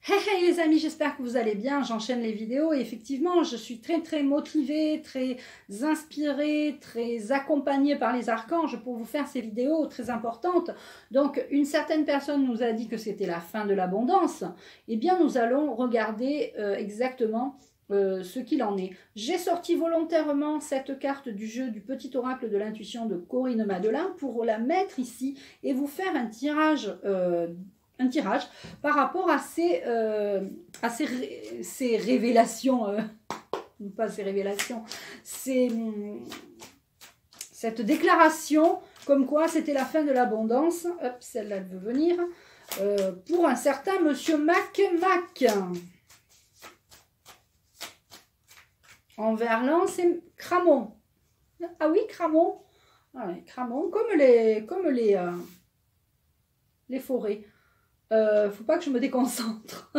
Hey, hey les amis, j'espère que vous allez bien. J'enchaîne les vidéos et effectivement, je suis très motivée, très inspirée, très accompagnée par les archanges pour vous faire ces vidéos très importantes. Donc, une certaine personne nous a dit que c'était la fin de l'abondance. Eh bien, nous allons regarder exactement ce qu'il en est. J'ai sorti volontairement cette carte du jeu du petit oracle de l'intuition de Corinne Madelin pour la mettre ici et vous faire un tirage par rapport à ces révélations, pas ces révélations, cette déclaration comme quoi c'était la fin de l'abondance. Hop, celle-là elle veut venir. Pour un certain monsieur Mac. En verlan, c'est Cramon. Ah oui, Cramon. Ah oui, Cramon, comme les forêts. Faut pas que je me déconcentre.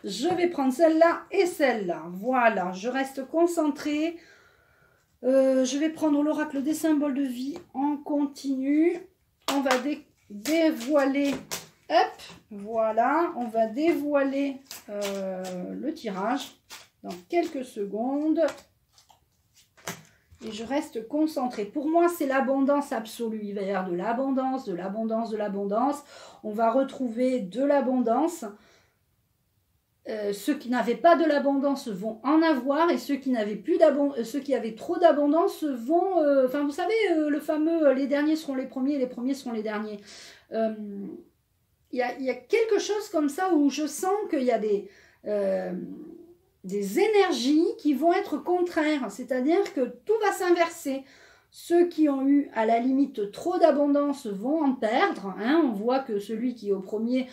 Je vais prendre celle-là et celle-là. Voilà, je reste concentrée. Je vais prendre l'oracle des symboles de vie en continu. On va dévoiler. Hop, voilà, on va dévoiler le tirage dans quelques secondes. Et je reste concentrée. Pour moi, c'est l'abondance absolue. Il va y avoir de l'abondance, de l'abondance, de l'abondance. On va retrouver de l'abondance. Ceux qui n'avaient pas de l'abondance vont en avoir. Et ceux qui n'avaient plus d'abondance, ceux qui avaient trop d'abondance vont... Enfin, vous savez, le fameux « les derniers seront les premiers, les premiers seront les derniers ». Il y a quelque chose comme ça où je sens qu'il y a des énergies qui vont être contraires, c'est-à-dire que tout va s'inverser. Ceux qui ont eu à la limite trop d'abondance vont en perdre, hein. On voit que celui qui est au premier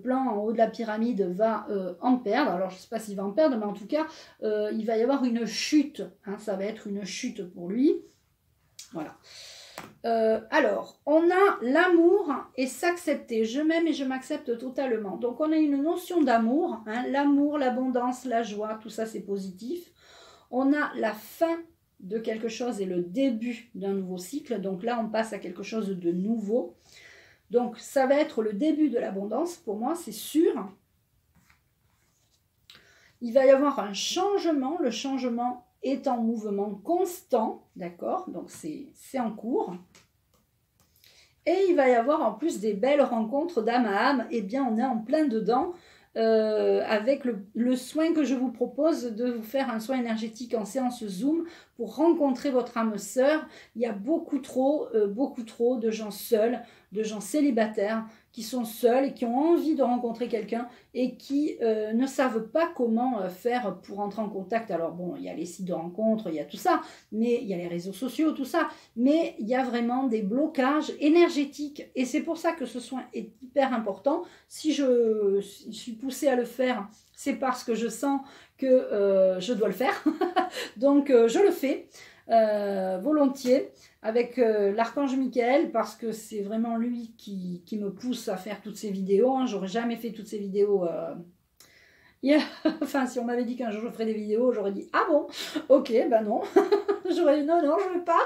plan en haut de la pyramide va en perdre. Alors je ne sais pas s'il va en perdre, mais en tout cas il va y avoir une chute, hein. Ça va être une chute pour lui. Voilà. Alors, on a l'amour et s'accepter. Je m'aime et je m'accepte totalement. Donc, on a une notion d'amour. Hein, l'amour, l'abondance, la joie, tout ça, c'est positif. On a la fin de quelque chose et le début d'un nouveau cycle. Donc là, on passe à quelque chose de nouveau. Donc, ça va être le début de l'abondance. Pour moi, c'est sûr. Il va y avoir un changement. Le changement est en mouvement constant, d'accord? Donc c'est en cours. Et il va y avoir en plus des belles rencontres d'âme à âme. Eh bien, on est en plein dedans avec le soin que je vous propose de vous faire un soin énergétique en séance Zoom pour rencontrer votre âme sœur. Il y a beaucoup trop de gens seuls, de gens célibataires qui sont seuls et qui ont envie de rencontrer quelqu'un et qui ne savent pas comment faire pour entrer en contact. Alors bon, il y a les sites de rencontres, il y a tout ça, mais il y a les réseaux sociaux, tout ça, mais il y a vraiment des blocages énergétiques et c'est pour ça que ce soin est hyper important. Si je suis poussée à le faire, c'est parce que je sens que je dois le faire, donc je le fais volontiers avec l'archange Michael parce que c'est vraiment lui qui me pousse à faire toutes ces vidéos. Hein. J'aurais jamais fait toutes ces vidéos. Enfin, si on m'avait dit qu'un jour je ferais des vidéos, j'aurais dit ah bon, ok, ben non. J'aurais dit non, je veux pas.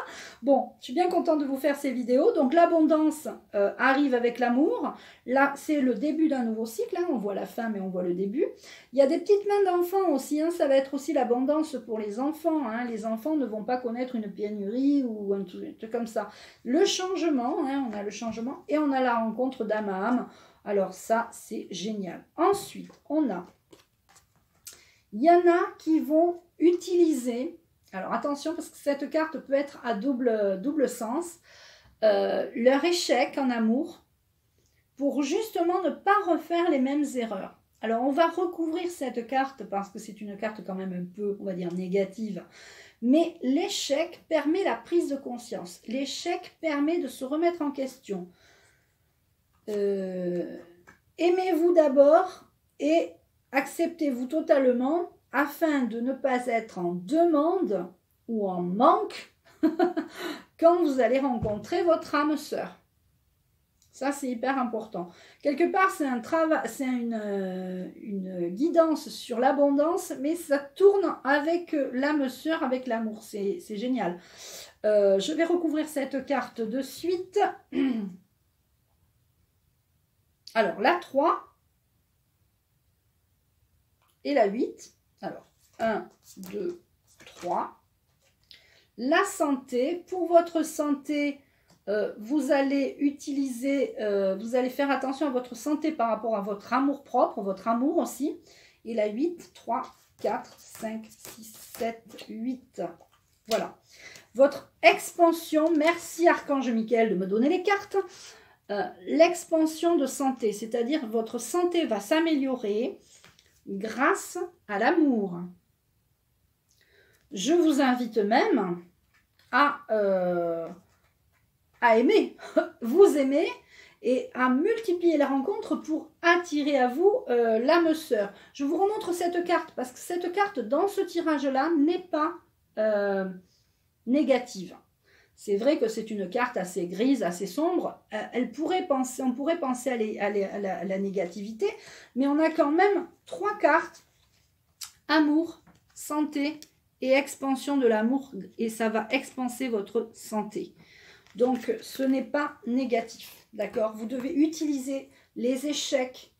Bon, je suis bien contente de vous faire ces vidéos. Donc l'abondance arrive avec l'amour. Là, c'est le début d'un nouveau cycle. Hein. On voit la fin, mais on voit le début. Il y a des petites mains d'enfants aussi. Hein. Ça va être aussi l'abondance pour les enfants. Hein. Les enfants ne vont pas connaître une pénurie ou un truc comme ça. Le changement, hein, on a le changement et on a la rencontre d'âme à âme. Alors ça, c'est génial. Ensuite, il y en a qui vont utiliser, alors attention parce que cette carte peut être à double sens, leur échec en amour pour justement ne pas refaire les mêmes erreurs. Alors on va recouvrir cette carte parce que c'est une carte quand même un peu, on va dire, négative. Mais l'échec permet la prise de conscience. L'échec permet de se remettre en question. Aimez-vous d'abord et acceptez-vous totalement afin de ne pas être en demande ou en manque quand vous allez rencontrer votre âme sœur. Ça, c'est hyper important. Quelque part, c'est un travail, c'est une guidance sur l'abondance, mais ça tourne avec l'âme sœur, avec l'amour. C'est génial. Je vais recouvrir cette carte de suite. Alors, la 3. et la 8. Alors, 1, 2, 3. La santé, pour votre santé, vous allez utiliser, vous allez faire attention à votre santé par rapport à votre amour propre, votre amour aussi. Et la 8, 3, 4, 5, 6, 7, 8. Voilà. Votre expansion, merci Archange Michael de me donner les cartes. L'expansion de santé, c'est-à-dire votre santé va s'améliorer grâce à l'amour. Je vous invite même à aimer, vous aimer et à multiplier les rencontres pour attirer à vous l'âme sœur. Je vous remontre cette carte parce que cette carte dans ce tirage-là n'est pas négative. C'est vrai que c'est une carte assez grise, assez sombre. On pourrait penser à la négativité, mais on a quand même 3 cartes. Amour, santé et expansion de l'amour. Et ça va expanser votre santé. Donc, ce n'est pas négatif. D'accord? Vous devez utiliser les échecs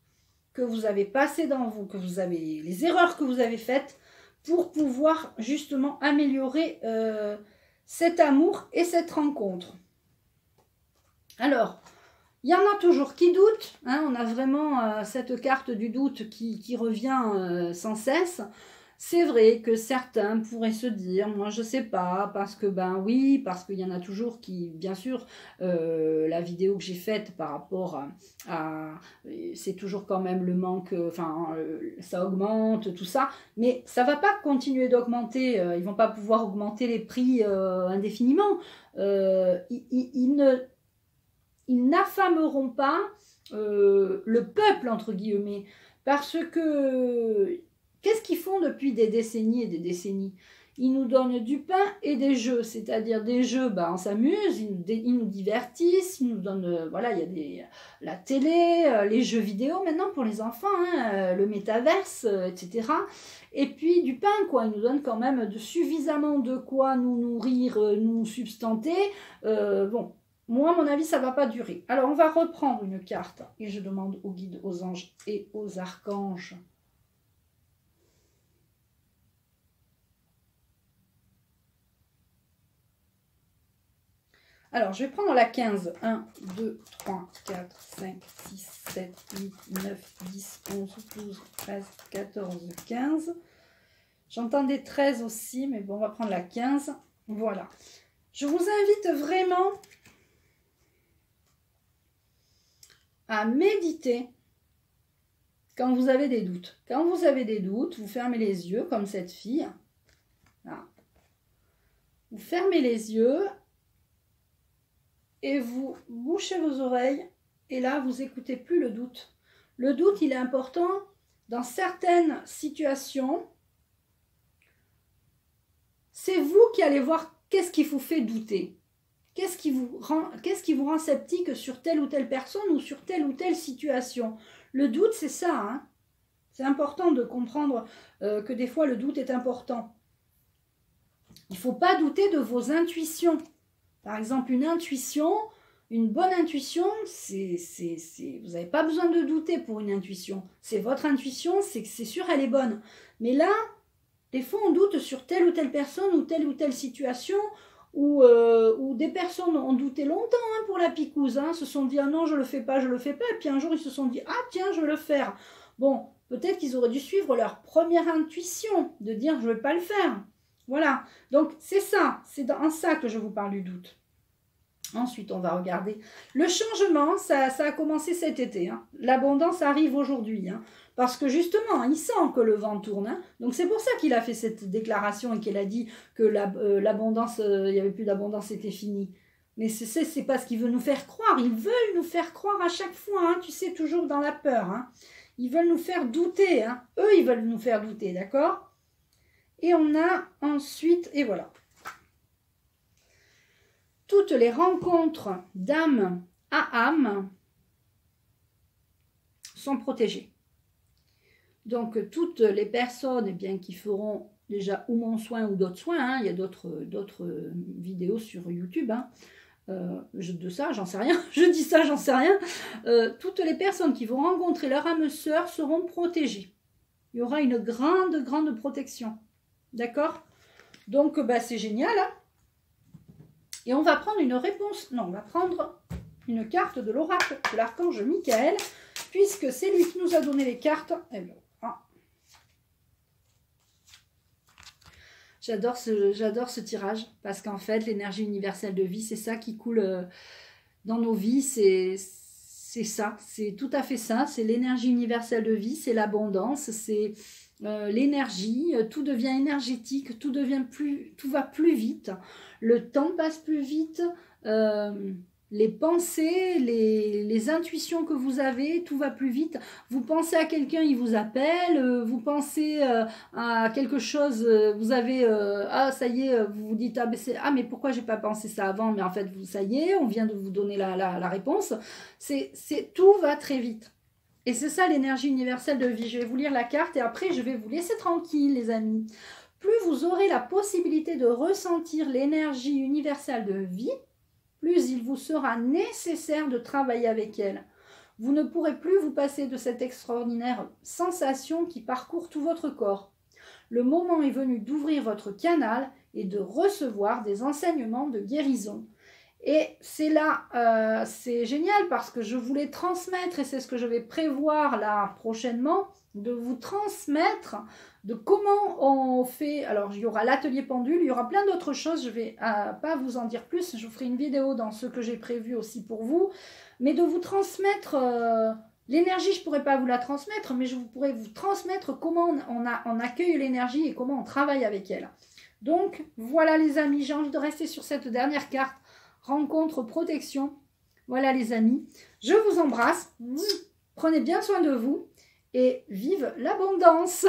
que vous avez passés dans vous, les erreurs que vous avez faites pour pouvoir justement améliorer cet amour et cette rencontre. Alors, il y en a toujours qui doutent. Hein, on a vraiment cette carte du doute qui revient sans cesse. C'est vrai que certains pourraient se dire, moi je sais pas, parce que ben oui, parce qu'il y en a toujours qui, bien sûr, la vidéo que j'ai faite par rapport à c'est toujours quand même le manque, enfin ça augmente, tout ça, mais ça va pas continuer d'augmenter, ils vont pas pouvoir augmenter les prix indéfiniment, ils n'affameront pas le peuple, entre guillemets, parce que qu'est-ce qu'ils font depuis des décennies et des décennies? Ils nous donnent du pain et des jeux, c'est-à-dire des jeux, ben, on s'amuse, ils nous divertissent, ils nous donnent, voilà, il y a la télé, les jeux vidéo maintenant pour les enfants, hein, le métaverse, etc. Et puis du pain, quoi, ils nous donnent quand même suffisamment de quoi nous nourrir, nous substanter. Bon, moi, à mon avis, ça ne va pas durer. Alors, on va reprendre une carte et je demande aux guides, aux anges et aux archanges. Alors, je vais prendre la 15. 1, 2, 3, 4, 5, 6, 7, 8, 9, 10, 11, 12, 13, 14, 15. J'entendais 13 aussi, mais bon, on va prendre la 15. Voilà. Je vous invite vraiment à méditer quand vous avez des doutes. Quand vous avez des doutes, vous fermez les yeux, comme cette fille. Là. Vous fermez les yeux. Et vous bouchez vos oreilles et là, vous écoutez plus le doute. Le doute, il est important dans certaines situations. C'est vous qui allez voir qu'est-ce qui vous fait douter. Qu'est-ce qui vous rend sceptique sur telle ou telle personne ou sur telle ou telle situation. Le doute, c'est ça. Hein. C'est important de comprendre que des fois, le doute est important. Il ne faut pas douter de vos intuitions. Par exemple, une intuition, une bonne intuition, vous n'avez pas besoin de douter pour une intuition. C'est votre intuition, c'est sûr, elle est bonne. Mais là, des fois, on doute sur telle ou telle personne ou telle situation, ou des personnes ont douté longtemps hein, pour la picouse, hein, se sont dit « Ah non, je le fais pas, et puis un jour, ils se sont dit « Ah tiens, je vais le faire ». Bon, peut-être qu'ils auraient dû suivre leur première intuition, de dire « Je ne vais pas le faire ». Voilà, donc c'est ça, c'est en ça que je vous parle du doute. Ensuite, on va regarder le changement, ça a commencé cet été. Hein. L'abondance arrive aujourd'hui, hein, parce que justement, il sent que le vent tourne. Hein. Donc c'est pour ça qu'il a fait cette déclaration et qu'il a dit que l'abondance, il n'y avait plus d'abondance, c'était fini. Mais c'est pas ce qu'il veut nous faire croire. Ils veulent nous faire croire à chaque fois, hein, tu sais, toujours dans la peur. Hein. Ils veulent nous faire douter. Hein. Eux, ils veulent nous faire douter, d'accord ? Et on a ensuite, et voilà, toutes les rencontres d'âme à âme sont protégées. Donc, toutes les personnes eh bien, qui feront déjà ou mon soin ou d'autres soins, hein, il y a d'autres vidéos sur YouTube, hein, de ça, j'en sais rien, je dis ça, j'en sais rien. Toutes les personnes qui vont rencontrer leur âme sœur seront protégées. Il y aura une grande protection. D'accord? Donc, c'est génial. Hein? Et on va prendre une réponse. Non, on va prendre une carte de l'oracle de l'archange Michael, puisque c'est lui qui nous a donné les cartes. Eh bien, j'adore ce tirage, parce qu'en fait, l'énergie universelle de vie, c'est ça qui coule dans nos vies, c'est ça, c'est tout à fait ça, c'est l'énergie universelle de vie, c'est l'abondance, c'est l'énergie, tout devient énergétique, tout va plus vite, le temps passe plus vite, les pensées, les intuitions que vous avez, tout va plus vite. Vous pensez à quelqu'un, il vous appelle, vous pensez à quelque chose, vous avez, ça y est, vous vous dites, mais pourquoi j'ai pas pensé ça avant? Mais en fait, ça y est, on vient de vous donner la réponse. Tout va très vite. Et c'est ça l'énergie universelle de vie. Je vais vous lire la carte et après, je vais vous laisser tranquille, les amis. Plus vous aurez la possibilité de ressentir l'énergie universelle de vie, plus il vous sera nécessaire de travailler avec elle. Vous ne pourrez plus vous passer de cette extraordinaire sensation qui parcourt tout votre corps. Le moment est venu d'ouvrir votre canal et de recevoir des enseignements de guérison. Et c'est là, c'est génial parce que je voulais transmettre, et c'est ce que je vais prévoir là prochainement, de vous transmettre de comment on fait. Alors, il y aura l'atelier pendule, il y aura plein d'autres choses, je ne vais pas vous en dire plus, je vous ferai une vidéo dans ce que j'ai prévu aussi pour vous, mais de vous transmettre l'énergie, je ne pourrais pas vous la transmettre, mais je pourrais vous transmettre comment on accueille l'énergie et comment on travaille avec elle. Donc, voilà les amis, j'ai envie de rester sur cette dernière carte, rencontre, protection. Voilà les amis, je vous embrasse, prenez bien soin de vous, et vive l'abondance.